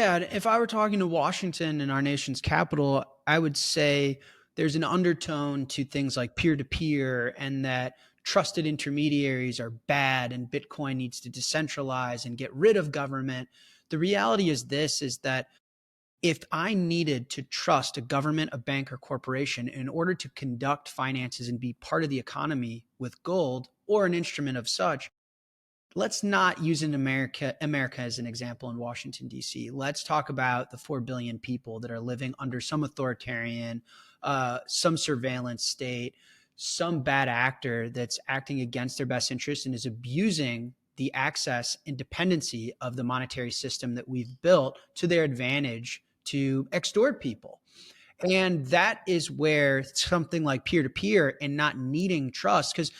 Yeah, and if I were talking to Washington and our nation's capital, I would say there's an undertone to things like peer to peer and that trusted intermediaries are bad and Bitcoin needs to decentralize and get rid of government. The reality is this is that if I needed to trust a government, a bank, or corporation in order to conduct finances and be part of the economy with gold or an instrument of such, let's not use America as an example in Washington D.C. Let's talk about the 4 billion people that are living under some authoritarian, some surveillance state, some bad actor that's acting against their best interest and is abusing the access and dependency of the monetary system that we've built to their advantage to extort people. And that is where something like peer to peer and not needing trust, because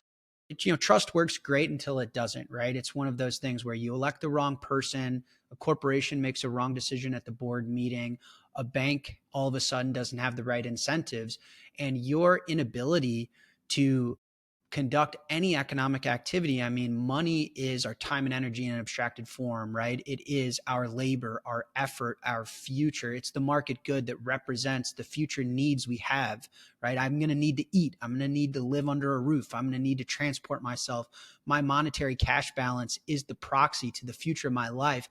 trust works great until it doesn't, right? It's one of those things where you elect the wrong person, a corporation makes a wrong decision at the board meeting, a bank all of a sudden doesn't have the right incentives, and your inability to conduct any economic activity. I mean, money is our time and energy in an abstracted form, right? It is our labor, our effort, our future. It's the market good that represents the future needs we have, right? I'm going to need to eat. I'm going to need to live under a roof. I'm going to need to transport myself. My monetary cash balance is the proxy to the future of my life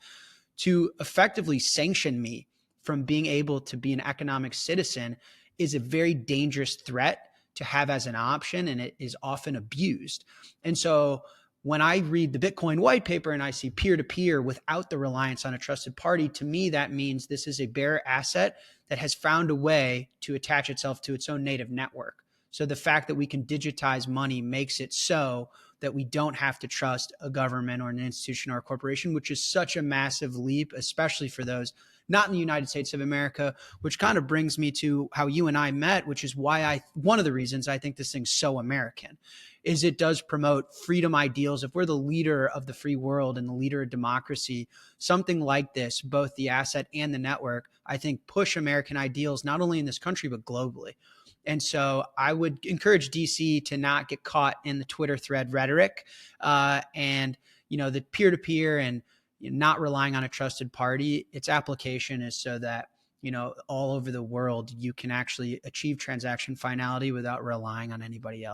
to effectively sanction me from being able to be an economic citizen is a very dangerous threat to have as an option, and it is often abused. And so when I read the Bitcoin white paper and I see peer to peer without the reliance on a trusted party, to me, that means this is a bearer asset that has found a way to attach itself to its own native network. So the fact that we can digitize money makes it so that we don't have to trust a government or an institution or a corporation, which is such a massive leap, especially for those not in the United States of America, which kind of brings me to how you and I met, which is why one of the reasons I think this thing's so American is it does promote freedom ideals. If we're the leader of the free world and the leader of democracy, something like this, both the asset and the network, I think push American ideals, not only in this country, but globally. And so I would encourage DC to not get caught in the Twitter thread rhetoric and, the peer to peer and not relying on a trusted party. Its application is so that, all over the world, you can actually achieve transaction finality without relying on anybody else.